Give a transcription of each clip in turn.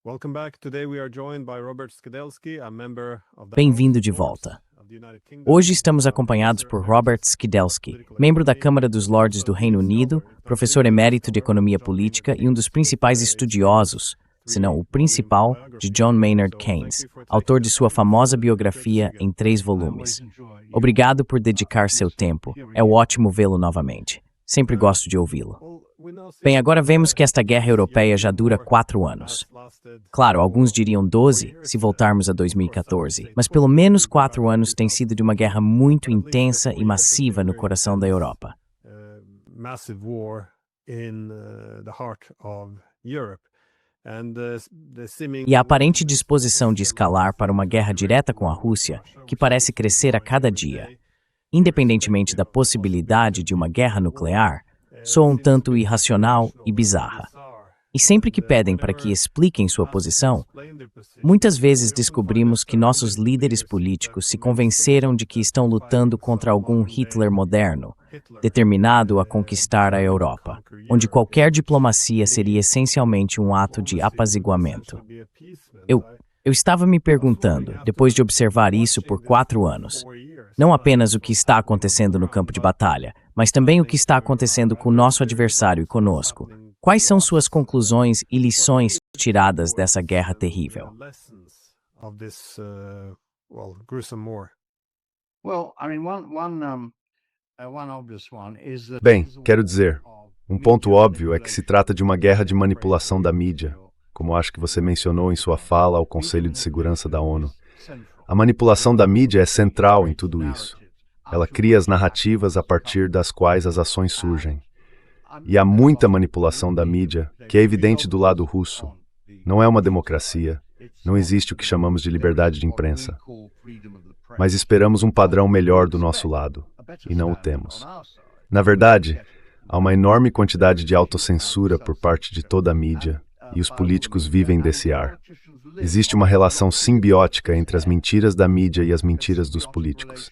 Welcome back. Today we are joined by Robert Skidelsky, a member of the Bem-vindo de volta. Hoje estamos acompanhados por Robert Skidelsky, membro da Câmara dos Lordes do Reino Unido, professor emérito de Economia Política e um dos principais estudiosos, se não o principal, de John Maynard Keynes, autor de sua famosa biografia em 3 volumes. Obrigado por dedicar seu tempo. É ótimo vê-lo novamente. Sempre gosto de ouvi-lo. Bem, agora vemos que esta guerra europeia já dura 4 anos. Claro, alguns diriam 12, se voltarmos a 2014, mas pelo menos 4 anos tem sido de uma guerra muito intensa e massiva no coração da Europa. E a aparente disposição de escalar para uma guerra direta com a Rússia, que parece crescer a cada dia, independentemente da possibilidade de uma guerra nuclear, soa um tanto irracional e bizarra. E sempre que pedem para que expliquem sua posição, muitas vezes descobrimos que nossos líderes políticos se convenceram de que estão lutando contra algum Hitler moderno, determinado a conquistar a Europa, onde qualquer diplomacia seria essencialmente um ato de apaziguamento. Eu estava me perguntando, depois de observar isso por 4 anos, não apenas o que está acontecendo no campo de batalha, mas também o que está acontecendo com o nosso adversário e conosco. Quais são suas conclusões e lições tiradas dessa guerra terrível? Bem, quero dizer, um ponto óbvio é que se trata de uma guerra de manipulação da mídia, como acho que você mencionou em sua fala ao Conselho de Segurança da ONU. A manipulação da mídia é central em tudo isso. Ela cria as narrativas a partir das quais as ações surgem. E há muita manipulação da mídia, que é evidente do lado russo. Não é uma democracia, não existe o que chamamos de liberdade de imprensa. Mas esperamos um padrão melhor do nosso lado, e não o temos. Na verdade, há uma enorme quantidade de autocensura por parte de toda a mídia, e os políticos vivem desse ar. Existe uma relação simbiótica entre as mentiras da mídia e as mentiras dos políticos.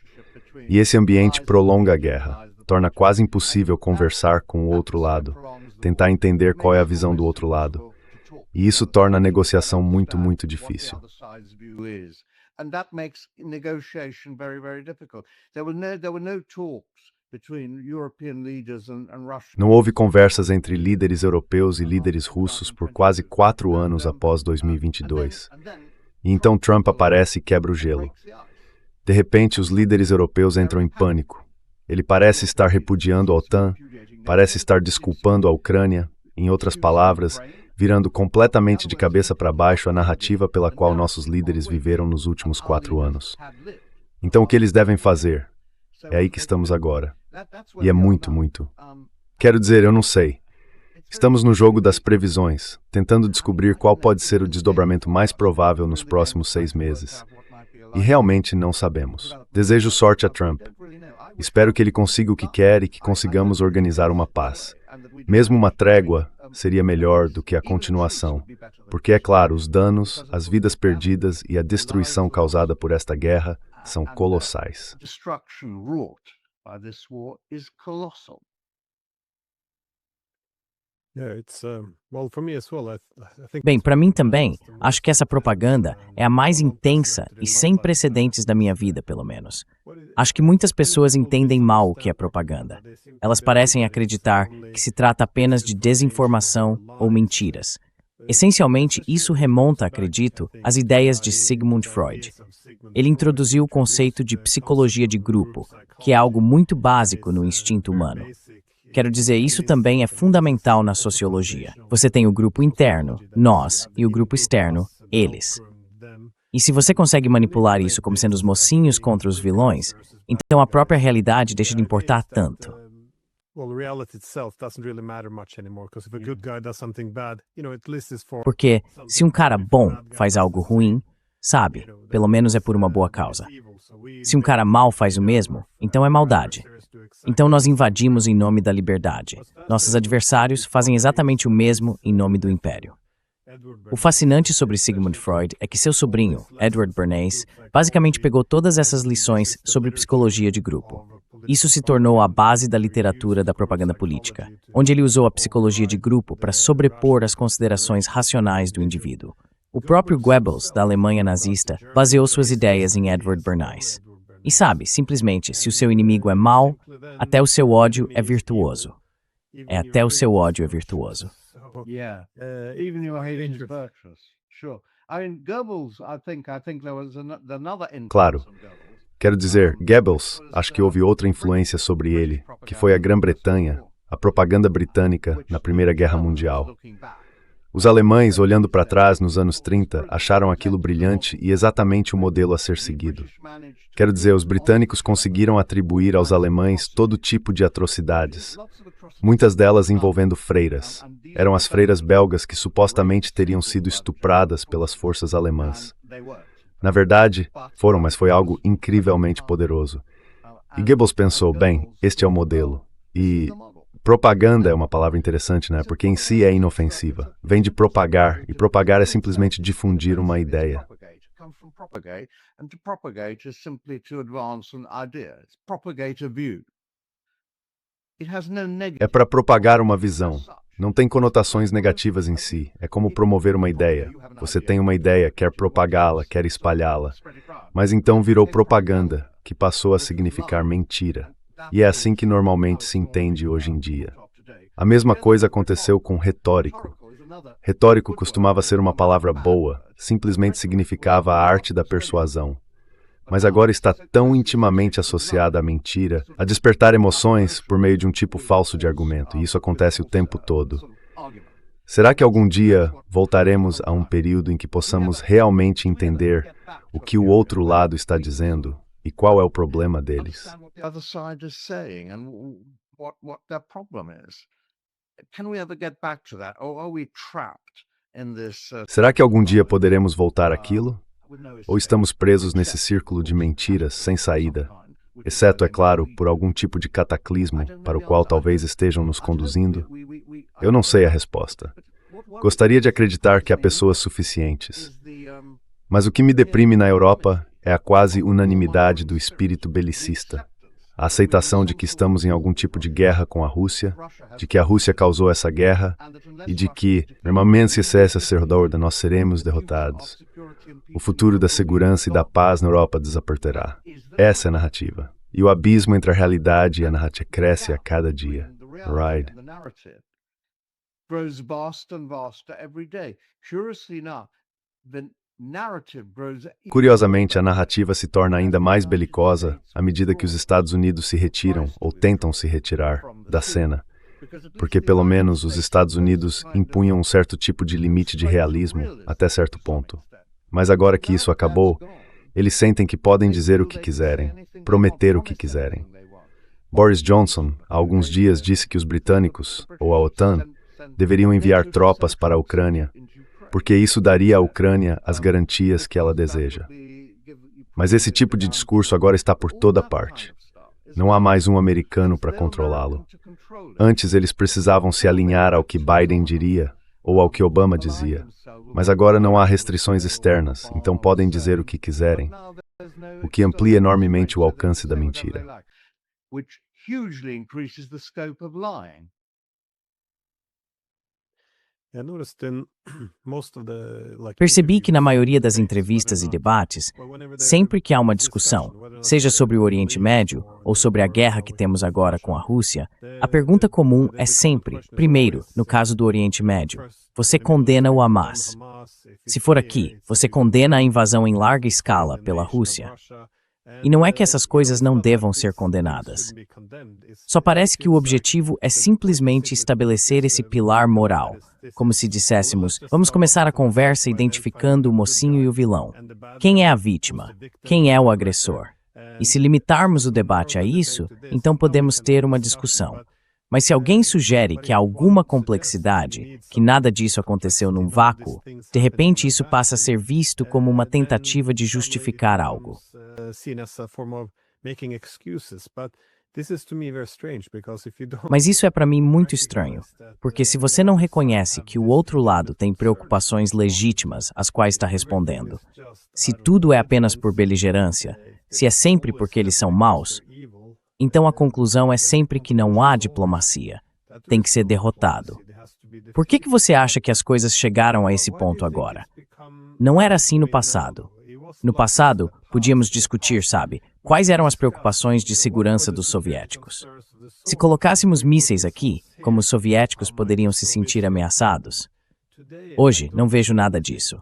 E esse ambiente prolonga a guerra, torna quase impossível conversar com o outro lado, tentar entender qual é a visão do outro lado. E isso torna a negociação muito, muito difícil. Não houve conversas entre líderes europeus e líderes russos por quase 4 anos após 2022. E então Trump aparece e quebra o gelo. De repente, os líderes europeus entram em pânico. Ele parece estar repudiando a OTAN, parece estar desculpando a Ucrânia, em outras palavras, virando completamente de cabeça para baixo a narrativa pela qual nossos líderes viveram nos últimos 4 anos. Então, o que eles devem fazer? É aí que estamos agora. E é muito, muito. Quero dizer, eu não sei. Estamos no jogo das previsões, tentando descobrir qual pode ser o desdobramento mais provável nos próximos 6 meses. E realmente não sabemos. Desejo sorte a Trump. Espero que ele consiga o que quer e que consigamos organizar uma paz. Mesmo uma trégua seria melhor do que a continuação, porque, é claro, os danos, as vidas perdidas e a destruição causada por esta guerra são colossais. Bem, para mim também, acho que essa propaganda é a mais intensa e sem precedentes da minha vida, pelo menos. Acho que muitas pessoas entendem mal o que é propaganda. Elas parecem acreditar que se trata apenas de desinformação ou mentiras. Essencialmente, isso remonta, acredito, às ideias de Sigmund Freud. Ele introduziu o conceito de psicologia de grupo, que é algo muito básico no instinto humano. Quero dizer, isso também é fundamental na sociologia. Você tem o grupo interno, nós, e o grupo externo, eles. E se você consegue manipular isso como sendo os mocinhos contra os vilões, então a própria realidade deixa de importar tanto. Porque se um cara bom faz algo ruim, sabe, pelo menos é por uma boa causa. Se um cara mau faz o mesmo, então é maldade. Então nós invadimos em nome da liberdade. Nossos adversários fazem exatamente o mesmo em nome do império. O fascinante sobre Sigmund Freud é que seu sobrinho, Edward Bernays, basicamente pegou todas essas lições sobre psicologia de grupo. Isso se tornou a base da literatura da propaganda política, onde ele usou a psicologia de grupo para sobrepor as considerações racionais do indivíduo. O próprio Goebbels, da Alemanha nazista, baseou suas ideias em Edward Bernays. E sabe, simplesmente, se o seu inimigo é mau, até o seu ódio é virtuoso. Até o seu ódio é virtuoso. Yeah, even your hatred is virtuous. Sure. I mean, Goebbels, I think there was another influence Claro. on Goebbels. Quero dizer, Goebbels, acho que houve outra influência sobre ele, que foi a Grã-Bretanha, a propaganda britânica na Primeira Guerra Mundial. Os alemães, olhando para trás nos anos 30, acharam aquilo brilhante e exatamente o modelo a ser seguido. Quero dizer, os britânicos conseguiram atribuir aos alemães todo tipo de atrocidades, muitas delas envolvendo freiras. Eram as freiras belgas que supostamente teriam sido estupradas pelas forças alemãs. Na verdade, foram, mas foi algo incrivelmente poderoso. E Goebbels pensou, bem, este é o modelo. E propaganda é uma palavra interessante, né? Porque em si é inofensiva. Vem de propagar, e propagar é simplesmente difundir uma ideia. And to propagate is simply to advance an idea. It's propagate a view. It has no É negative. para propagar uma visão. Não tem conotações negativas em si. É como promover uma ideia. Você tem uma ideia, quer propagá-la, quer espalhá-la. Mas então virou propaganda, que passou a significar mentira. E é assim que normalmente se entende hoje em dia. A mesma coisa aconteceu com retórico. Retórico costumava ser uma palavra boa, simplesmente significava a arte da persuasão. Mas agora está tão intimamente associada à mentira, a despertar emoções por meio de um tipo falso de argumento, e isso acontece o tempo todo. Será que algum dia voltaremos a um período em que possamos realmente entender o que o outro lado está dizendo e qual é o problema deles? Understand what the other side is saying and what their problem is. Can we ever get back to that, or are we trapped in this? Será que algum dia poderemos voltar àquilo? Ou estamos presos nesse círculo de mentiras sem saída, exceto, é claro, por algum tipo de cataclismo para o qual talvez estejam nos conduzindo? Eu não sei a resposta. Gostaria de acreditar que há pessoas suficientes. Mas o que me deprime na Europa é a quase unanimidade do espírito belicista. A aceitação de que estamos em algum tipo de guerra com a Rússia, de que a Rússia causou essa guerra e de que, normalmente, se cessa ser derrota, nós seremos derrotados. O futuro da segurança e da paz na Europa desaparterá. Essa é a narrativa. E o abismo entre a realidade e a narrativa cresce a cada dia. Right. Grows vaster and vaster every day. Curiously enough, the narrative grows. Curiosamente, a narrativa se torna ainda mais belicosa à medida que os Estados Unidos se retiram ou tentam se retirar da cena, porque pelo menos os Estados Unidos impunham um certo tipo de limite de realismo até certo ponto. Mas agora que isso acabou, eles sentem que podem dizer o que quiserem, prometer o que quiserem. Boris Johnson, há alguns dias, disse que os britânicos, ou a OTAN, deveriam enviar tropas para a Ucrânia, porque isso daria à Ucrânia as garantias que ela deseja. Mas esse tipo de discurso agora está por toda parte. Não há mais um americano para controlá-lo. Antes eles precisavam se alinhar ao que Biden diria ou ao que Obama dizia. Mas agora não há restrições externas, então podem dizer o que quiserem, o que amplia enormemente o alcance da mentira. Which hugely increases the scope of lying. Percebi que na maioria das entrevistas e debates, sempre que há uma discussão, seja sobre o Oriente Médio ou sobre a guerra que temos agora com a Rússia, a pergunta comum é sempre, primeiro, no caso do Oriente Médio, você condena o Hamas? Se for aqui, você condena a invasão em larga escala pela Rússia? E não é que essas coisas não devam ser condenadas. Só parece que o objetivo é simplesmente estabelecer esse pilar moral, como se disséssemos, vamos começar a conversa identificando o mocinho e o vilão. Quem é a vítima? Quem é o agressor? E se limitarmos o debate a isso, então podemos ter uma discussão. Mas se alguém sugere que há alguma complexidade, que nada disso aconteceu num vácuo, de repente isso passa a ser visto como uma tentativa de justificar algo. Mas isso é para mim muito estranho, porque se você não reconhece que o outro lado tem preocupações legítimas às quais está respondendo, se tudo é apenas por beligerância, se é sempre porque eles são maus, então a conclusão é sempre que não há diplomacia. Tem que ser derrotado. Por que você acha que as coisas chegaram a esse ponto agora? Não era assim no passado. No passado, podíamos discutir, sabe, quais eram as preocupações de segurança dos soviéticos. Se colocássemos mísseis aqui, como os soviéticos poderiam se sentir ameaçados? Hoje, não vejo nada disso.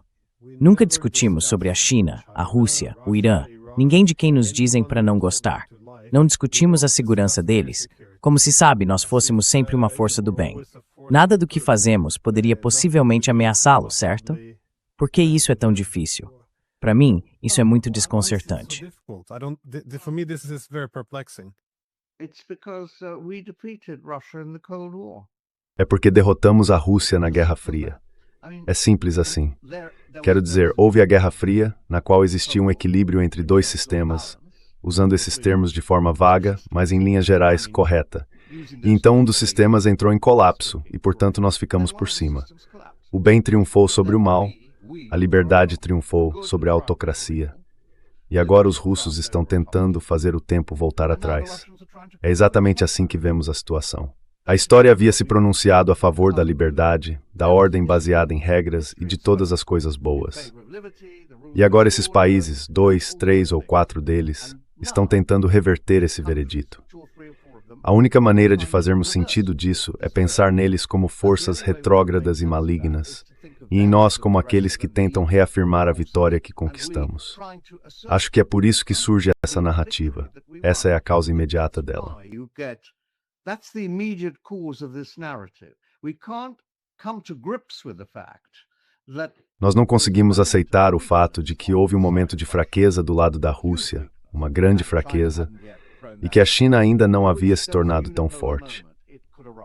Nunca discutimos sobre a China, a Rússia, o Irã, ninguém de quem nos dizem para não gostar. Não discutimos a segurança deles, como se sabe nós fôssemos sempre uma força do bem. Nada do que fazemos poderia possivelmente ameaçá-los, certo? Por que isso é tão difícil? Para mim, isso é muito desconcertante. For me, this is very perplexing. It's because we defeated Russia in the Cold War. É porque derrotamos a Rússia na Guerra Fria. É simples assim. Quero dizer, houve a Guerra Fria, na qual existia um equilíbrio entre dois sistemas, usando esses termos de forma vaga, mas em linhas gerais correta. E então um dos sistemas entrou em colapso, e portanto nós ficamos por cima. O bem triunfou sobre o mal, a liberdade triunfou sobre a autocracia. E agora os russos estão tentando fazer o tempo voltar atrás. É exatamente assim que vemos a situação. A história havia se pronunciado a favor da liberdade, da ordem baseada em regras e de todas as coisas boas. E agora esses países, 2, 3 ou 4 deles, estão tentando reverter esse veredito. A única maneira de fazermos sentido disso é pensar neles como forças retrógradas e malignas, e em nós como aqueles que tentam reafirmar a vitória que conquistamos. Acho que é por isso que surge essa narrativa. Essa é a causa imediata dela. That's the immediate cause of this narrative. We can't come to grips with the fact that Nós não conseguimos aceitar o fato de que houve um momento de fraqueza do lado da Rússia, uma grande fraqueza, e que a China ainda não havia se tornado tão forte.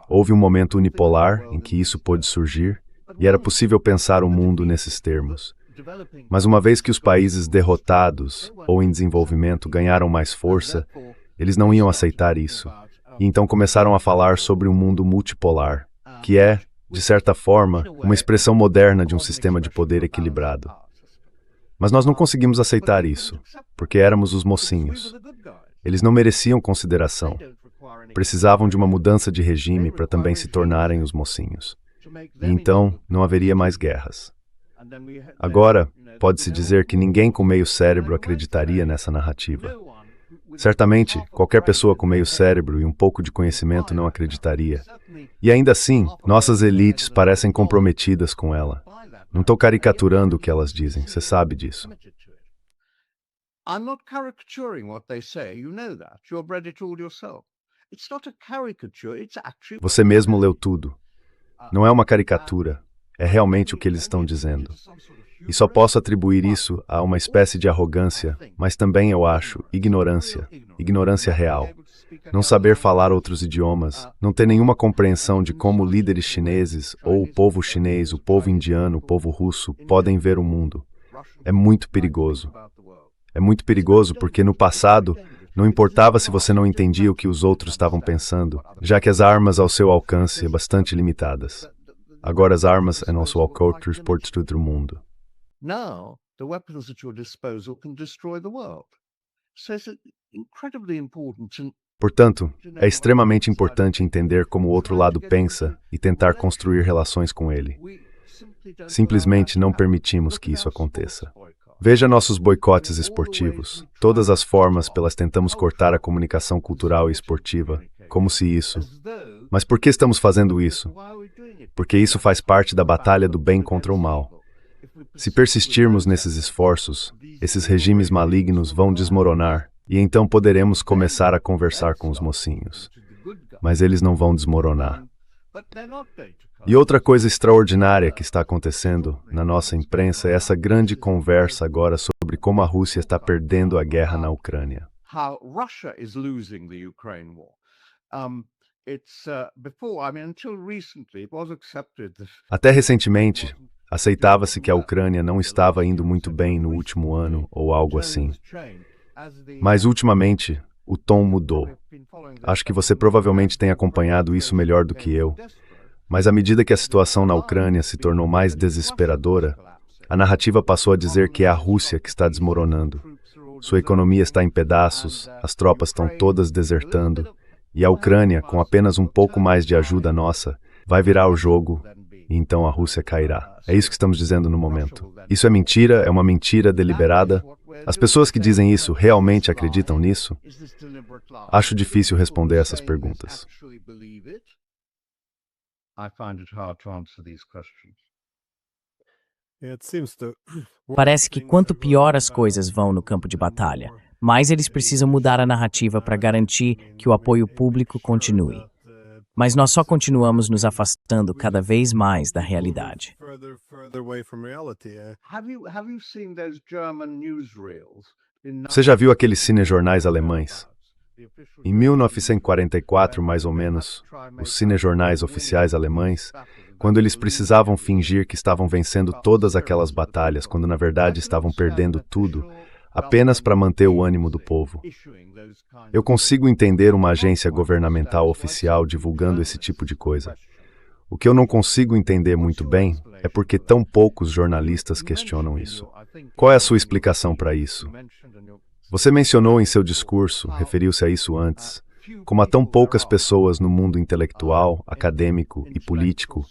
Houve um momento unipolar em que isso pôde surgir, e era possível pensar o mundo nesses termos. Mas uma vez que os países derrotados ou em desenvolvimento ganharam mais força, eles não iam aceitar isso. E então começaram a falar sobre um mundo multipolar, que é, de certa forma, uma expressão moderna de um sistema de poder equilibrado. Mas nós não conseguimos aceitar isso, porque éramos os mocinhos. Eles não mereciam consideração. Precisavam de uma mudança de regime para também se tornarem os mocinhos. E então não haveria mais guerras. Agora, pode-se dizer que ninguém com meio cérebro acreditaria nessa narrativa. Certamente, qualquer pessoa com meio cérebro e um pouco de conhecimento não acreditaria. E ainda assim, nossas elites parecem comprometidas com ela. Não estou caricaturando o que elas dizem, você sabe disso. I'm not caricaturing what they say. You know that. You've read it all yourself. It's not a caricature, it's actually Você mesmo leu tudo. Não é uma caricatura, é realmente o que eles estão dizendo. E só posso atribuir isso a uma espécie de arrogância, mas também, eu acho, ignorância real. Não saber falar outros idiomas, não ter nenhuma compreensão de como líderes chineses, ou o povo chinês, o povo indiano, o povo russo, podem ver o mundo. É muito perigoso. É muito perigoso porque, no passado, não importava se você não entendia o que os outros estavam pensando, já que as armas ao seu alcance são bastante limitadas. Agora as armas ao nosso alcance por destruir o mundo. now the weapons at your disposal can destroy the world. So it's incredibly important to Portanto, é extremamente importante entender como o outro lado pensa e tentar construir relações com ele. Simplesmente não permitimos que isso aconteça. Veja nossos boicotes esportivos, todas as formas pelas tentamos cortar a comunicação cultural e esportiva, como se isso... Mas por que estamos fazendo isso? Porque isso faz parte da batalha do bem contra o mal. Se persistirmos nesses esforços, esses regimes malignos vão desmoronar, e então poderemos começar a conversar com os mocinhos. Mas eles não vão desmoronar. E outra coisa extraordinária que está acontecendo na nossa imprensa é essa grande conversa agora sobre como a Rússia está perdendo a guerra na Ucrânia. how Russia is losing the Ukraine war. Until recently, it was accepted that Até recentemente, aceitava-se que a Ucrânia não estava indo muito bem no último ano ou algo assim. Mas ultimamente, o tom mudou. Acho que você provavelmente tem acompanhado isso melhor do que eu. Mas à medida que a situação na Ucrânia se tornou mais desesperadora, a narrativa passou a dizer que é a Rússia que está desmoronando. Sua economia está em pedaços, as tropas estão todas desertando, e a Ucrânia, com apenas um pouco mais de ajuda nossa, vai virar o jogo e então a Rússia cairá. É isso que estamos dizendo no momento. Isso é mentira, é uma mentira deliberada. As pessoas que dizem isso realmente acreditam nisso? Acho difícil responder essas perguntas. I find it hard to answer these questions. Parece que quanto pior as coisas vão no campo de batalha, mais eles precisam mudar a narrativa para garantir que o apoio público continue. Mas nós só continuamos nos afastando cada vez mais da realidade. Have you seen those German newsreels? Você já viu aqueles cinejornais alemães? Em 1944, mais ou menos, os cinejornais oficiais alemães, quando eles precisavam fingir que estavam vencendo todas aquelas batalhas, quando na verdade estavam perdendo tudo, apenas para manter o ânimo do povo. Eu consigo entender uma agência governamental oficial divulgando esse tipo de coisa. O que eu não consigo entender muito bem é porque tão poucos jornalistas questionam isso. Qual é a sua explicação para isso? Você mencionou em seu discurso, referiu-se a isso antes, como há tão poucas pessoas no mundo intelectual, acadêmico e político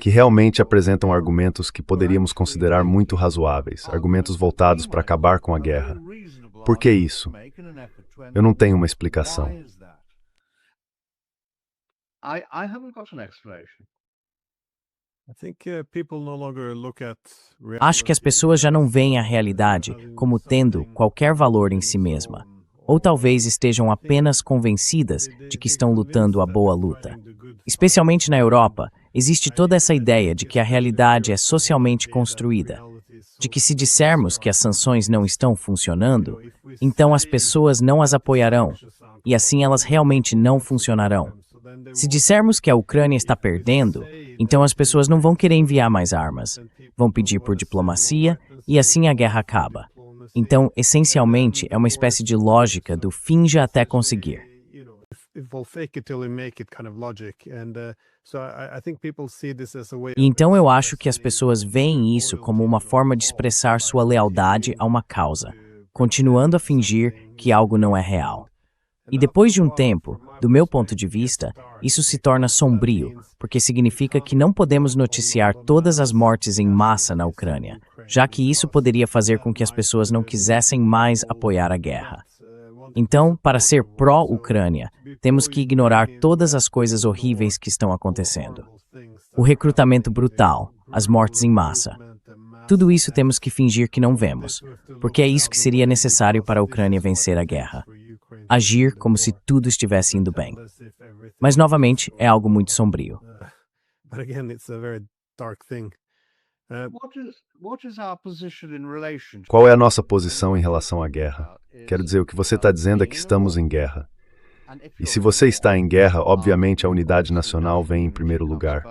que realmente apresentam argumentos que poderíamos considerar muito razoáveis, argumentos voltados para acabar com a guerra. Por que isso? Eu não tenho uma explicação. I haven't got an explanation. Acho que as pessoas já não veem a realidade como tendo qualquer valor em si mesma. Ou talvez estejam apenas convencidas de que estão lutando a boa luta. Especialmente na Europa, existe toda essa ideia de que a realidade é socialmente construída, de que se dissermos que as sanções não estão funcionando, então as pessoas não as apoiarão, e assim elas realmente não funcionarão. Se dissermos que a Ucrânia está perdendo, então as pessoas não vão querer enviar mais armas, vão pedir por diplomacia e assim a guerra acaba. Então, essencialmente, é uma espécie de lógica do finja até conseguir. E então eu acho que as pessoas veem isso como uma forma de expressar sua lealdade a uma causa, continuando a fingir que algo não é real. E depois de um tempo, do meu ponto de vista, isso se torna sombrio, porque significa que não podemos noticiar todas as mortes em massa na Ucrânia, já que isso poderia fazer com que as pessoas não quisessem mais apoiar a guerra. Então, para ser pró-Ucrânia, temos que ignorar todas as coisas horríveis que estão acontecendo. O recrutamento brutal, as mortes em massa. Tudo isso temos que fingir que não vemos, porque é isso que seria necessário para a Ucrânia vencer a guerra. Agir como se tudo estivesse indo bem. Mas, novamente, é algo muito sombrio. Qual é a nossa posição em relação à guerra? Quero dizer, o que você está dizendo é que estamos em guerra. E se você está em guerra, obviamente a unidade nacional vem em primeiro lugar.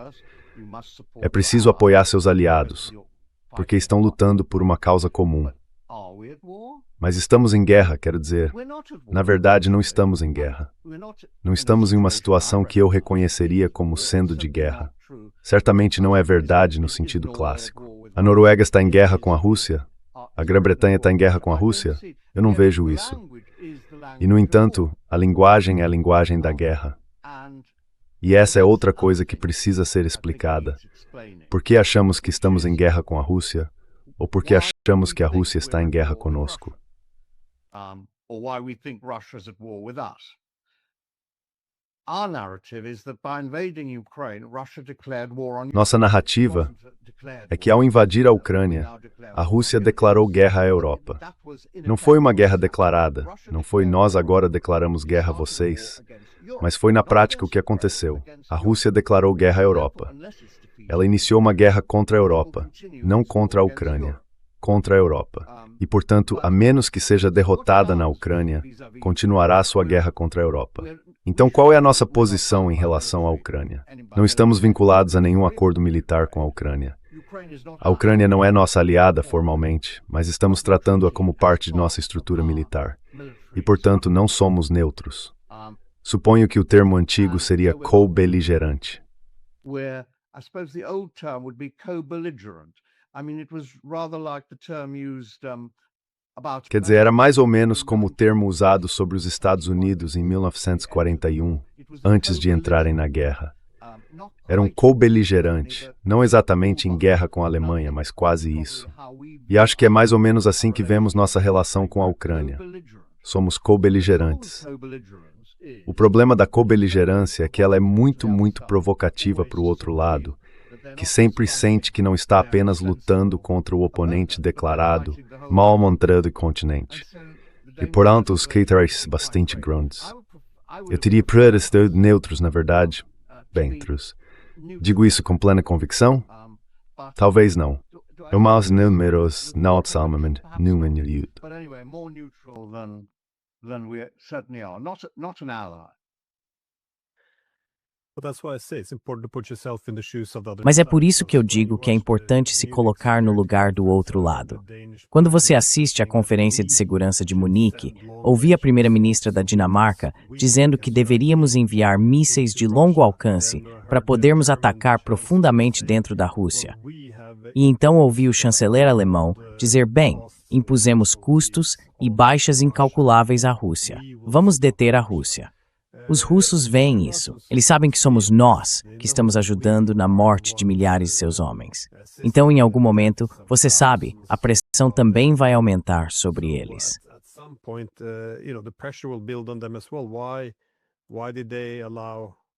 É preciso apoiar seus aliados, porque estão lutando por uma causa comum. Mas estamos em guerra, quero dizer. Na verdade, não estamos em guerra. Não estamos em uma situação que eu reconheceria como sendo de guerra. Certamente não é verdade no sentido clássico. A Noruega está em guerra com a Rússia? A Grã-Bretanha está em guerra com a Rússia? Eu não vejo isso. E, no entanto, a linguagem é a linguagem da guerra. E essa é outra coisa que precisa ser explicada. Por que achamos que estamos em guerra com a Rússia? Ou por que achamos que a Rússia está em guerra conosco? Nossa narrativa é que, ao invadir a Ucrânia, a Rússia declarou guerra à Europa. Não foi uma guerra declarada, não foi nós agora declaramos guerra a vocês, mas foi na prática o que aconteceu. A Rússia declarou guerra à Europa. Ela iniciou uma guerra contra a Europa, não contra a Ucrânia, contra a Europa. E, portanto, a menos que seja derrotada na Ucrânia, continuará sua guerra contra a Europa. Então, qual é a nossa posição em relação à Ucrânia? Não estamos vinculados a nenhum acordo militar com a Ucrânia. A Ucrânia não é nossa aliada formalmente, mas estamos tratando-a como parte de nossa estrutura militar. E, portanto, não somos neutros. Suponho que o termo antigo seria co-beligerante. I suppose the old term would be co-belligerent. I mean, it was rather like the term used about... Quer dizer, era mais ou menos como o termo usado sobre os Estados Unidos em 1941, antes de entrarem na guerra. Era um co-beligerante, não exatamente em guerra com a Alemanha, mas quase isso. E acho que é mais ou menos assim que vemos nossa relação com a Ucrânia. Somos co-beligerantes. O problema da co-beligerância é que ela é muito provocativa para o outro lado, que sempre sente que não está apenas lutando contra o oponente declarado, mal montado continente. E, portanto, os critérios bastante grandes. Eu teria prioridades neutros, na verdade. Neutros. Digo isso com plena convicção? Talvez não. Eu mais números não salmam nenhum youth. But anyway, more neutral than we certainly are. Not an ally. Mas é por isso que eu digo que é importante se colocar no lugar do outro lado. Quando você assiste à Conferência de Segurança de Munique, ouvi a primeira-ministra da Dinamarca dizendo que deveríamos enviar mísseis de longo alcance para podermos atacar profundamente dentro da Rússia. E então ouvi o chanceler alemão dizer, bem, impusemos custos e baixas incalculáveis à Rússia. Vamos deter a Rússia. Os russos veem isso. Eles sabem que somos nós que estamos ajudando na morte de milhares de seus homens. Então, em algum momento, você sabe, a pressão também vai aumentar sobre eles.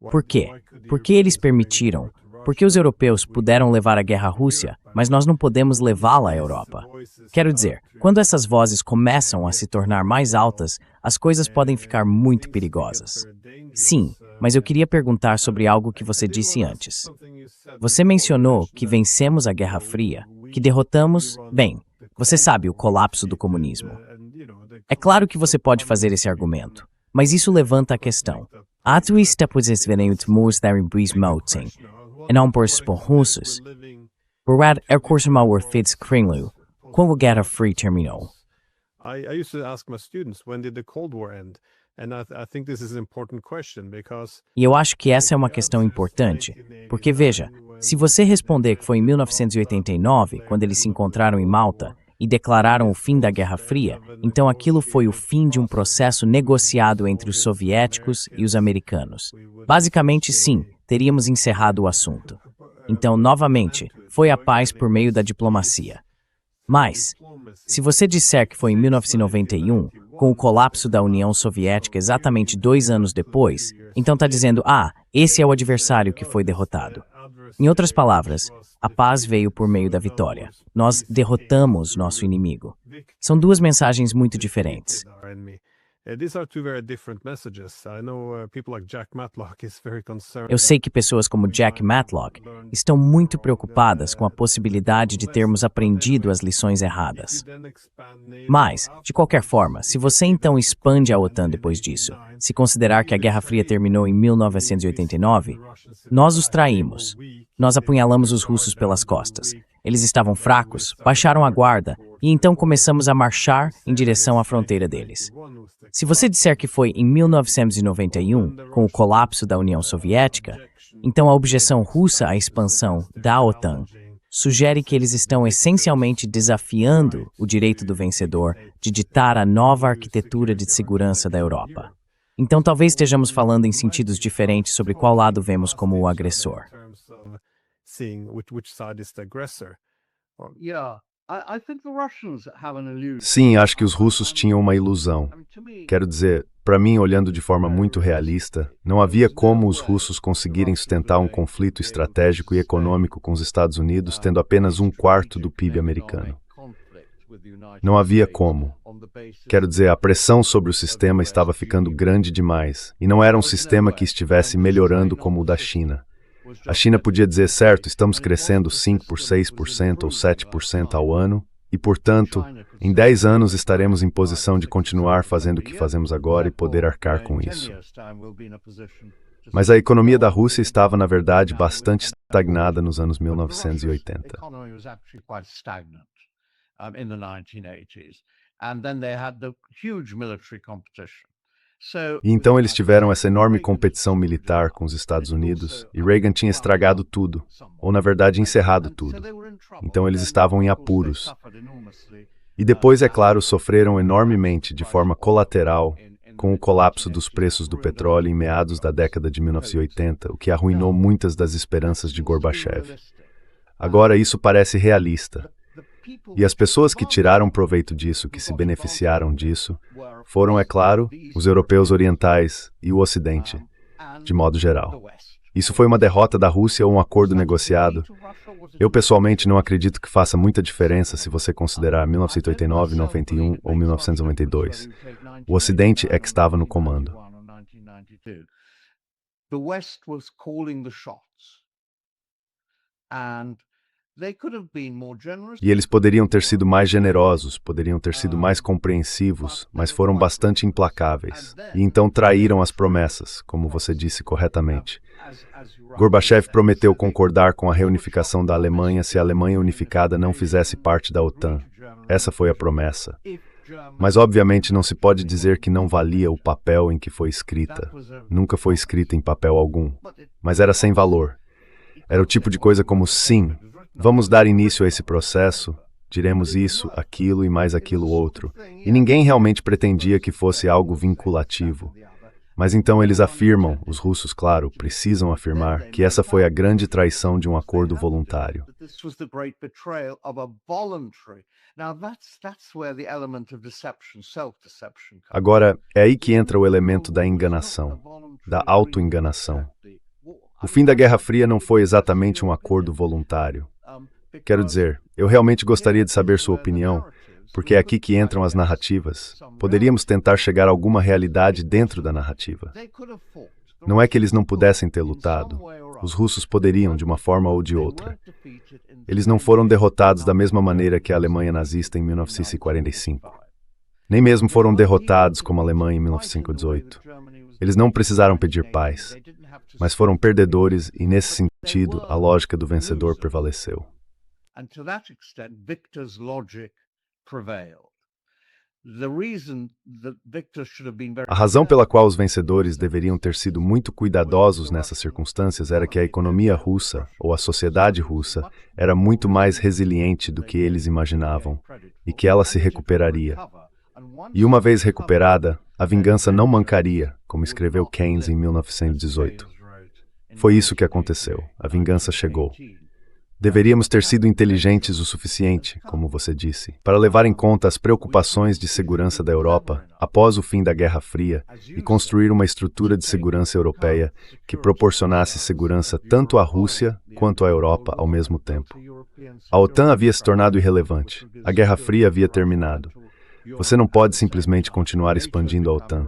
Por quê? Porque eles permitiram. Porque os europeus puderam levar a guerra à Rússia, mas nós não podemos levá-la à Europa. Quero dizer, quando essas vozes começam a se tornar mais altas, as coisas podem ficar muito perigosas. Sim, mas eu queria perguntar sobre algo que você disse antes. Você mencionou que vencemos a Guerra Fria, que derrotamos, bem, você sabe, o colapso do comunismo. É claro que você pode fazer esse argumento, mas isso levanta a questão. E não por russos. Porad quando a Guerra Fria terminou. I used to ask my students, when did the Cold War end? And I think this is an important question because E eu acho que essa é uma questão importante, porque veja, se você responder que foi em 1989, quando eles se encontraram em Malta e declararam o fim da Guerra Fria, então aquilo foi o fim de um processo negociado entre os soviéticos e os americanos. Basicamente, sim, teríamos encerrado o assunto. Então, novamente, foi a paz por meio da diplomacia. Mas, se você disser que foi em 1991, com o colapso da União Soviética exatamente 2 anos depois, então está dizendo, esse é o adversário que foi derrotado. Em outras palavras, a paz veio por meio da vitória. Nós derrotamos nosso inimigo. São duas mensagens muito diferentes. Eu sei que pessoas como Jack Matlock estão muito preocupadas com a possibilidade de termos aprendido as lições erradas. Mas, de qualquer forma, se você então expande a OTAN depois disso, se considerar que a Guerra Fria terminou em 1989, nós os traímos. Nós apunhalamos os russos pelas costas. Eles estavam fracos, baixaram a guarda, e então começamos a marchar em direção à fronteira deles. Se você disser que foi em 1991, com o colapso da União Soviética, então a objeção russa à expansão da OTAN sugere que eles estão essencialmente desafiando o direito do vencedor de ditar a nova arquitetura de segurança da Europa. Então talvez estejamos falando em sentidos diferentes sobre qual lado vemos como o agressor. Sim, acho que os russos tinham uma ilusão. Quero dizer, para mim, olhando de forma muito realista, não havia como os russos conseguirem sustentar um conflito estratégico e econômico com os Estados Unidos tendo apenas 1/4 do PIB americano. Não havia como. Quero dizer, a pressão sobre o sistema estava ficando grande demais, e não era um sistema que estivesse melhorando como o da China. A China podia dizer, certo, estamos crescendo 5%, 6% ou 7% ao ano, e, portanto, em 10 anos estaremos em posição de continuar fazendo o que fazemos agora e poder arcar com isso. Mas a economia da Rússia estava, na verdade, bastante estagnada nos anos 1980. E então eles tiveram essa enorme competição militar com os Estados Unidos e Reagan tinha estragado tudo, ou na verdade encerrado tudo. Então eles estavam em apuros. E depois, é claro, sofreram enormemente de forma colateral com o colapso dos preços do petróleo em meados da década de 1980, o que arruinou muitas das esperanças de Gorbachev. Agora isso parece realista. E as pessoas que tiraram proveito disso, que se beneficiaram disso, foram, é claro, os europeus orientais e o Ocidente, de modo geral. Isso foi uma derrota da Rússia ou um acordo negociado? Eu, pessoalmente, não acredito que faça muita diferença se você considerar 1989, 91 ou 1992. O Ocidente é que estava no comando. The West was calling the shots. And they could have been more generous. E eles poderiam ter sido mais generosos, poderiam ter sido mais compreensivos, mas foram bastante implacáveis. E então traíram as promessas, como você disse corretamente. Gorbachev prometeu concordar com a reunificação da Alemanha se a Alemanha unificada não fizesse parte da OTAN. Essa foi a promessa. Mas obviamente não se pode dizer que não valia o papel em que foi escrita. Nunca foi escrita em papel algum. Mas era sem valor. Era o tipo de coisa como, sim, vamos dar início a esse processo, diremos isso, aquilo e mais aquilo outro. E ninguém realmente pretendia que fosse algo vinculativo. Mas então eles afirmam, os russos, claro, precisam afirmar, que essa foi a grande traição de um acordo voluntário. Agora, é aí que entra o elemento da enganação, da autoenganação. O fim da Guerra Fria não foi exatamente um acordo voluntário. Quero dizer, eu realmente gostaria de saber sua opinião, porque é aqui que entram as narrativas. Poderíamos tentar chegar a alguma realidade dentro da narrativa. Não é que eles não pudessem ter lutado. Os russos poderiam, de uma forma ou de outra. Eles não foram derrotados da mesma maneira que a Alemanha nazista em 1945. Nem mesmo foram derrotados como a Alemanha em 1918. Eles não precisaram pedir paz, mas foram perdedores e, nesse sentido, a lógica do vencedor prevaleceu. A razão pela qual os vencedores deveriam ter sido muito cuidadosos nessas circunstâncias era que a economia russa, ou a sociedade russa, era muito mais resiliente do que eles imaginavam, e que ela se recuperaria. E uma vez recuperada, a vingança não mancaria, como escreveu Keynes em 1918. Foi isso que aconteceu. A vingança chegou. Deveríamos ter sido inteligentes o suficiente, como você disse, para levar em conta as preocupações de segurança da Europa após o fim da Guerra Fria e construir uma estrutura de segurança europeia que proporcionasse segurança tanto à Rússia quanto à Europa ao mesmo tempo. A OTAN havia se tornado irrelevante. A Guerra Fria havia terminado. Você não pode simplesmente continuar expandindo a OTAN.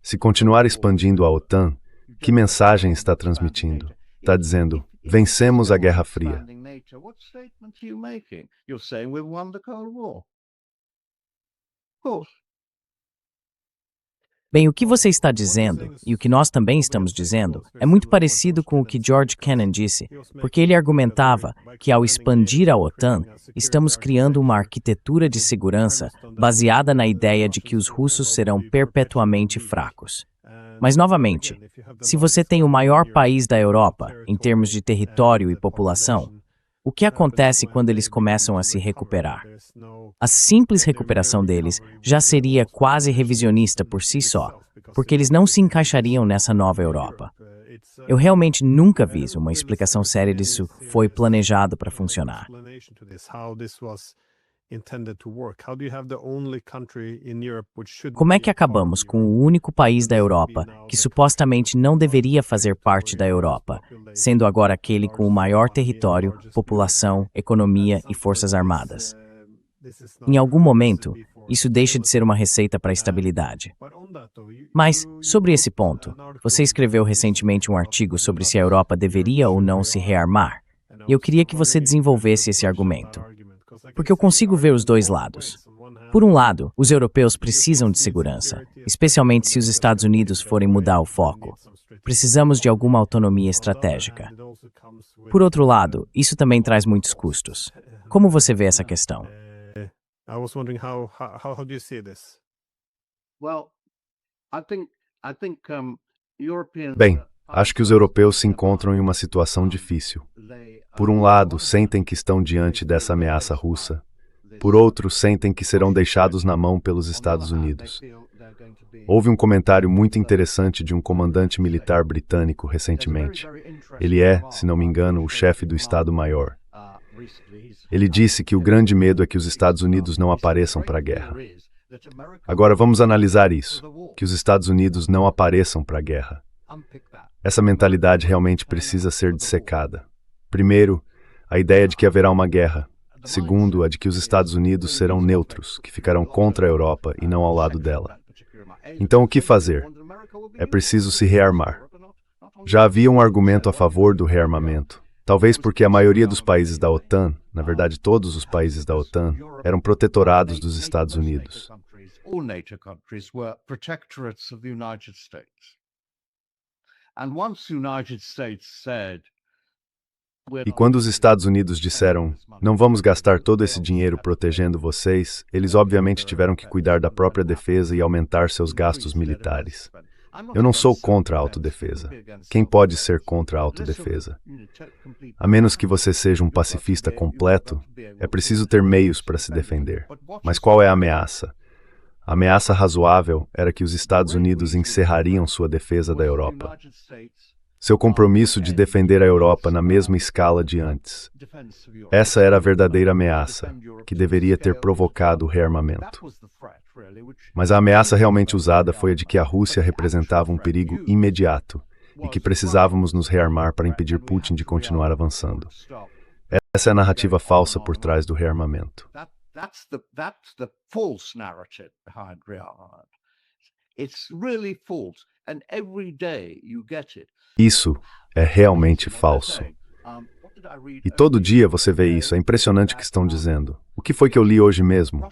Se continuar expandindo a OTAN, que mensagem está transmitindo? Está dizendo, vencemos a Guerra Fria. Bem, o que você está dizendo, e o que nós também estamos dizendo, é muito parecido com o que George Kennan disse, porque ele argumentava que ao expandir a OTAN, estamos criando uma arquitetura de segurança baseada na ideia de que os russos serão perpetuamente fracos. Mas, novamente, se você tem o maior país da Europa, em termos de território e população, o que acontece quando eles começam a se recuperar? A simples recuperação deles já seria quase revisionista por si só, porque eles não se encaixariam nessa nova Europa. Eu realmente nunca vi uma explicação séria disso foi planejado para funcionar. Como é que acabamos com o único país da Europa que supostamente não deveria fazer parte da Europa, sendo agora aquele com o maior território, população, economia e forças armadas? Em algum momento, isso deixa de ser uma receita para a estabilidade. Mas, sobre esse ponto, você escreveu recentemente um artigo sobre se a Europa deveria ou não se rearmar, e eu queria que você desenvolvesse esse argumento. Porque eu consigo ver os dois lados. Por um lado, os europeus precisam de segurança, especialmente se os Estados Unidos forem mudar o foco. Precisamos de alguma autonomia estratégica. Por outro lado, isso também traz muitos custos. Como você vê essa questão? Bem, acho que os europeus se encontram em uma situação difícil. Por um lado, sentem que estão diante dessa ameaça russa. Por outro, sentem que serão deixados na mão pelos Estados Unidos. Houve um comentário muito interessante de um comandante militar britânico recentemente. Ele é, se não me engano, o chefe do Estado-Maior. Ele disse que o grande medo é que os Estados Unidos não apareçam para a guerra. Agora vamos analisar isso, que os Estados Unidos não apareçam para a guerra. Essa mentalidade realmente precisa ser dissecada. Primeiro, a ideia de que haverá uma guerra. Segundo, a de que os Estados Unidos serão neutros, que ficarão contra a Europa e não ao lado dela. Então, o que fazer? É preciso se rearmar. Já havia um argumento a favor do rearmamento. Talvez porque a maioria dos países da OTAN, na verdade todos os países da OTAN, eram protetorados dos Estados Unidos. All NATO countries were protectorates of the United States. And once the United States said, E quando os Estados Unidos disseram, não vamos gastar todo esse dinheiro protegendo vocês, eles obviamente tiveram que cuidar da própria defesa e aumentar seus gastos militares. Eu não sou contra a autodefesa. Quem pode ser contra a autodefesa? A menos que você seja um pacifista completo, é preciso ter meios para se defender. Mas qual é a ameaça? A ameaça razoável era que os Estados Unidos encerrariam sua defesa da Europa. Seu compromisso de defender a Europa na mesma escala de antes. Essa era a verdadeira ameaça, que deveria ter provocado o rearmamento. Mas a ameaça realmente usada foi a de que a Rússia representava um perigo imediato e que precisávamos nos rearmar para impedir Putin de continuar avançando. Essa é a narrativa falsa por trás do rearmamento. That's the false narrative behind rearmament. It's really false, and every day you get it. Isso é realmente falso. E todo dia você vê isso, é impressionante o que estão dizendo. O que foi que eu li hoje mesmo?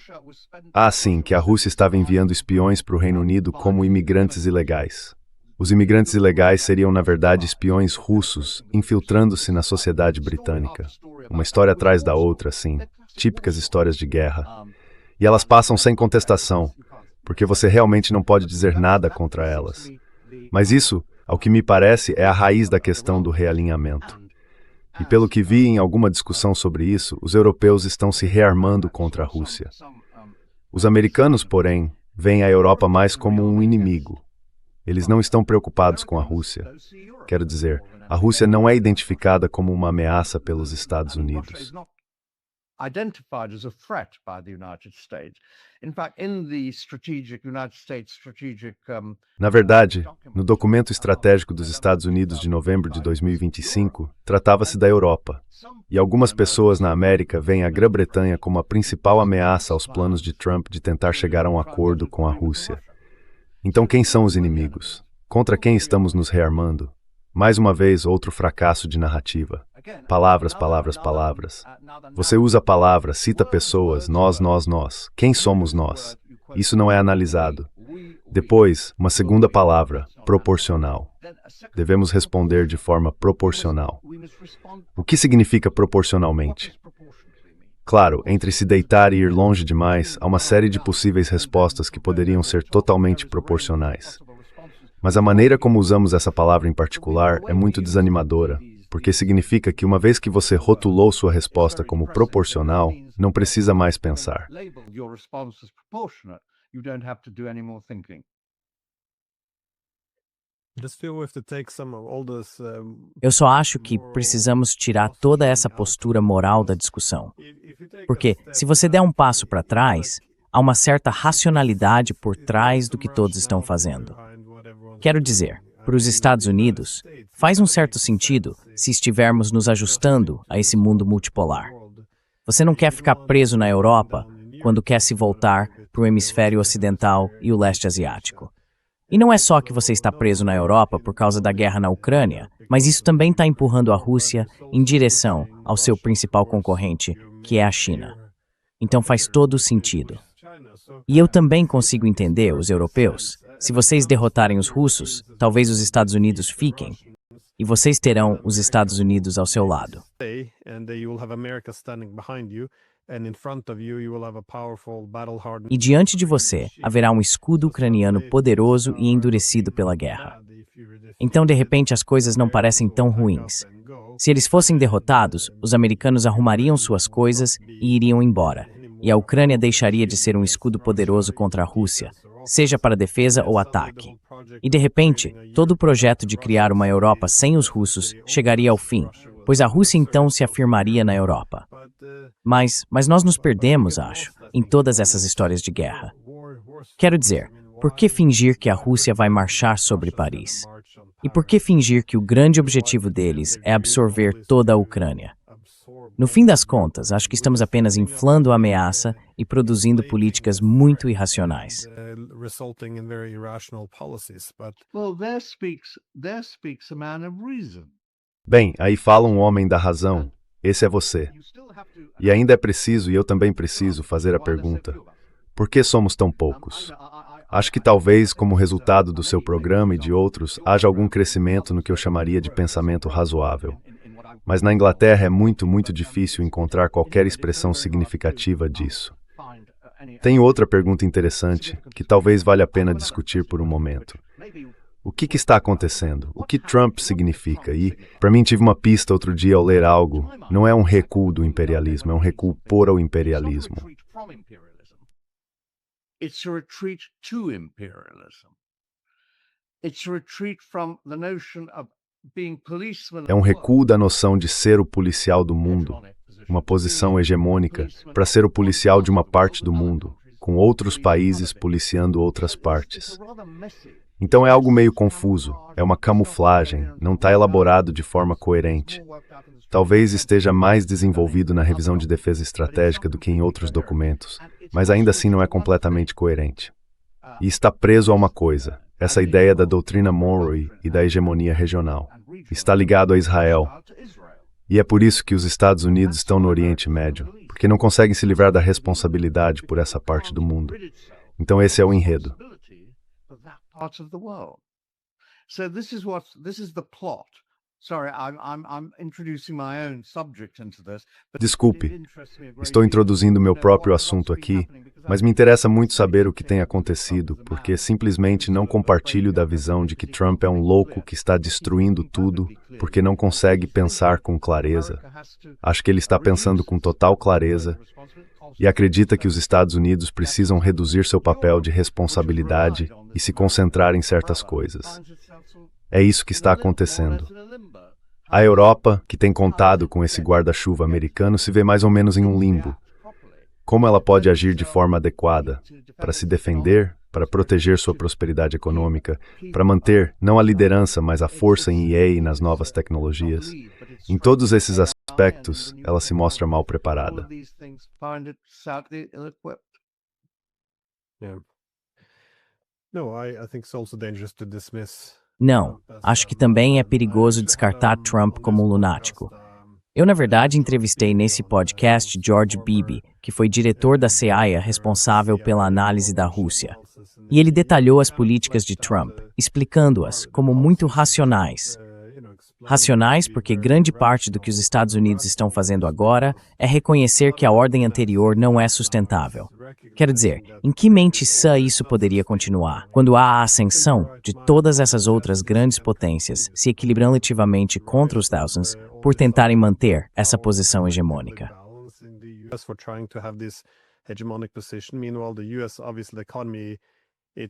Ah, sim, que a Rússia estava enviando espiões para o Reino Unido como imigrantes ilegais. Os imigrantes ilegais seriam, na verdade, espiões russos infiltrando-se na sociedade britânica. Uma história atrás da outra, sim. Típicas histórias de guerra. E elas passam sem contestação, porque você realmente não pode dizer nada contra elas. Mas isso, ao que me parece, é a raiz da questão do realinhamento. E pelo que vi em alguma discussão sobre isso, os europeus estão se rearmando contra a Rússia. Os americanos, porém, veem a Europa mais como um inimigo. Eles não estão preocupados com a Rússia. Quero dizer, a Rússia não é identificada como uma ameaça pelos Estados Unidos. Identified as a threat by the United States. In fact, in the United States strategic Na verdade, no documento estratégico dos Estados Unidos de novembro de 2025, tratava-se da Europa. E algumas pessoas na América veem a Grã-Bretanha como a principal ameaça aos planos de Trump de tentar chegar a um acordo com a Rússia. Então, quem são os inimigos? Contra quem estamos nos rearmando? Mais uma vez, outro fracasso de narrativa. Palavras, palavras, palavras. Você usa a palavra, cita pessoas, nós. Quem somos nós? Isso não é analisado. Depois, uma segunda palavra, proporcional. Devemos responder de forma proporcional. O que significa proporcionalmente? Claro, entre se deitar e ir longe demais, há uma série de possíveis respostas que poderiam ser totalmente proporcionais. Mas a maneira como usamos essa palavra em particular é muito desanimadora, porque significa que uma vez que você rotulou sua resposta como proporcional, não precisa mais pensar. Eu só acho que precisamos tirar toda essa postura moral da discussão. Porque, se você der um passo para trás, há uma certa racionalidade por trás do que todos estão fazendo. Quero dizer, para os Estados Unidos, faz um certo sentido se estivermos nos ajustando a esse mundo multipolar. Você não quer ficar preso na Europa quando quer se voltar para o hemisfério ocidental e o leste asiático. E não é só que você está preso na Europa por causa da guerra na Ucrânia, mas isso também está empurrando a Rússia em direção ao seu principal concorrente, que é a China. Então faz todo sentido. E eu também consigo entender os europeus. Se vocês derrotarem os russos, talvez os Estados Unidos fiquem, e vocês terão os Estados Unidos ao seu lado. E diante de você, haverá um escudo ucraniano poderoso e endurecido pela guerra. Então, de repente, as coisas não parecem tão ruins. Se eles fossem derrotados, os americanos arrumariam suas coisas e iriam embora. E a Ucrânia deixaria de ser um escudo poderoso contra a Rússia, seja para defesa ou ataque. E de repente, todo o projeto de criar uma Europa sem os russos chegaria ao fim, pois a Rússia então se afirmaria na Europa. Mas nós nos perdemos, acho, em todas essas histórias de guerra. Quero dizer, por que fingir que a Rússia vai marchar sobre Paris? E por que fingir que o grande objetivo deles é absorver toda a Ucrânia? No fim das contas, acho que estamos apenas inflando a ameaça e produzindo políticas muito irracionais. Well, there speaks a man of reason. Bem, aí fala um homem da razão. Esse é você. E ainda é preciso, e eu também preciso, fazer a pergunta: por que somos tão poucos? Acho que talvez, como resultado do seu programa e de outros, haja algum crescimento no que eu chamaria de pensamento razoável. Mas na Inglaterra é muito, muito difícil encontrar qualquer expressão significativa disso. Tenho outra pergunta interessante, que talvez valha a pena discutir por um momento. O que está acontecendo? O que Trump significa? E, para mim, tive uma pista outro dia ao ler algo. Não é um recuo do imperialismo, é um recuo por ao imperialismo. It's a retreat to imperialism. It's a retreat from the notion of being policeman. É um recuo da noção de ser o policial do mundo, uma posição hegemônica, para ser o policial de uma parte do mundo, com outros países policiando outras partes. Então é algo meio confuso, é uma camuflagem, não está elaborado de forma coerente. Talvez esteja mais desenvolvido na revisão de defesa estratégica do que em outros documentos, mas ainda assim não é completamente coerente. E está preso a uma coisa, essa ideia da doutrina Monroe e da hegemonia regional. Está ligado a Israel. E é por isso que os Estados Unidos estão no Oriente Médio, porque não conseguem se livrar da responsabilidade por essa parte do mundo. Então esse é o enredo. So this is the plot. Sorry, I'm introducing my own subject into this. Desculpe, estou introduzindo meu próprio assunto aqui, mas me interessa muito saber o que tem acontecido, porque simplesmente não compartilho da visão de que Trump é um louco que está destruindo tudo porque não consegue pensar com clareza. Acho que ele está pensando com total clareza e acredita que os Estados Unidos precisam reduzir seu papel de responsabilidade e se concentrar em certas coisas. É isso que está acontecendo. A Europa, que tem contado com esse guarda-chuva americano, se vê mais ou menos em um limbo. Como ela pode agir de forma adequada para se defender, para proteger sua prosperidade econômica, para manter não a liderança, mas a força em EA e nas novas tecnologias? Em todos esses aspectos, ela se mostra mal preparada. Não, acho que também é perigoso descartar Trump como um lunático. Eu, na verdade, entrevistei nesse podcast George Beebe, que foi diretor da CIA responsável pela análise da Rússia. E ele detalhou as políticas de Trump, explicando-as como muito racionais. Racionais porque grande parte do que os Estados Unidos estão fazendo agora é reconhecer que a ordem anterior não é sustentável. Quero dizer, em que mente sã isso poderia continuar, quando há a ascensão de todas essas outras grandes potências se equilibrando relativamente contra os Estados Unidos por tentarem manter essa posição hegemônica?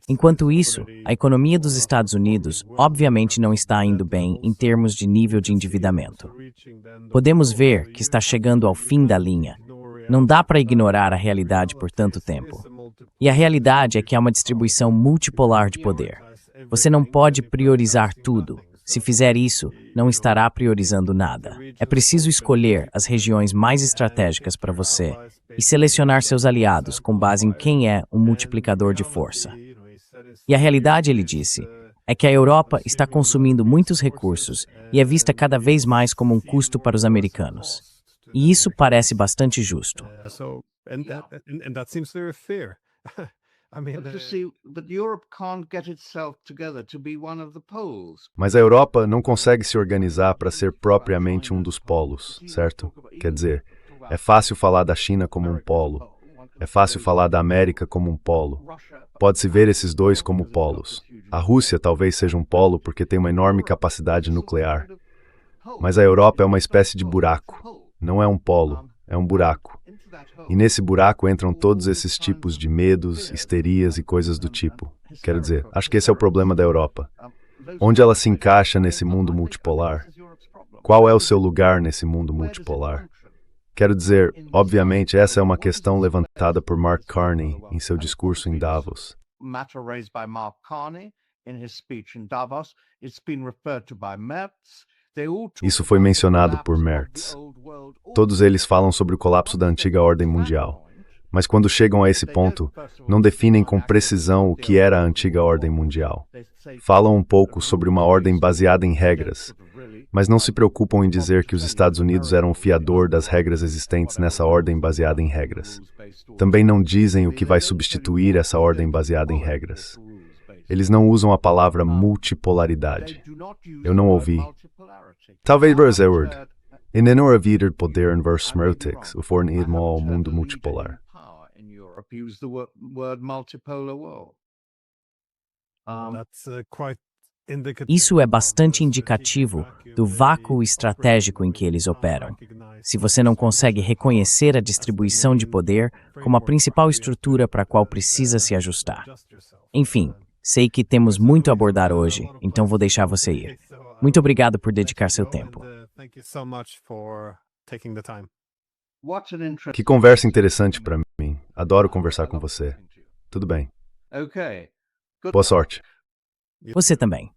Enquanto isso, a economia dos Estados Unidos obviamente não está indo bem em termos de nível de endividamento. Podemos ver que está chegando ao fim da linha. Não dá para ignorar a realidade por tanto tempo. E a realidade é que há uma distribuição multipolar de poder. Você não pode priorizar tudo. Se fizer isso, não estará priorizando nada. É preciso escolher as regiões mais estratégicas para você e selecionar seus aliados com base em quem é um multiplicador de força. E a realidade, ele disse, é que a Europa está consumindo muitos recursos e é vista cada vez mais como um custo para os americanos. E isso parece bastante justo. Mas a Europa não consegue se organizar para ser propriamente um dos polos, certo? Quer dizer, é fácil falar da China como um polo. É fácil falar da América como um polo. Pode-se ver esses dois como polos. A Rússia talvez seja um polo porque tem uma enorme capacidade nuclear. Mas a Europa é uma espécie de buraco. Não é um polo, é um buraco. E nesse buraco entram todos esses tipos de medos, histerias e coisas do tipo. Quero dizer, acho que esse é o problema da Europa. Onde ela se encaixa nesse mundo multipolar? Qual é o seu lugar nesse mundo multipolar? Quero dizer, obviamente, essa é uma questão levantada por Mark Carney em seu discurso em Davos. Matter raised by Mark Carney in his speech in Davos. It's been referred to by Merz. They all talk Isso foi about the mencionado por collapse of Merz. the old world order. Todos eles falam sobre o colapso da antiga ordem mundial. Mas quando chegam a esse ponto, não definem com precisão o que era a antiga ordem mundial. Falam um pouco sobre uma ordem baseada em regras, mas não se preocupam em dizer que os Estados Unidos eram o fiador das regras existentes nessa ordem baseada em regras. Também não dizem o que vai substituir essa ordem baseada em regras. Eles não usam a palavra multipolaridade. Eu não ouvi. Talvez Edward. E nem haver poder em versmrotics, o forno irmão ao mundo multipolar. Use the word multipolar world. That's quite indicative Isso é of bastante the indicativo strategic do vacuum vácuo they estratégico em que eles operam. Se você não consegue reconhecer a distribuição de poder como a principal estrutura para a qual precisa se ajustar. Enfim, sei que temos muito a abordar hoje, então vou deixar você ir. Muito obrigado por dedicar seu tempo. Thank you so much for taking the time. What an interesting. Que conversa interessante para mim. Adoro conversar com você. Tudo bem. Okay. Good Boa sorte. Você também.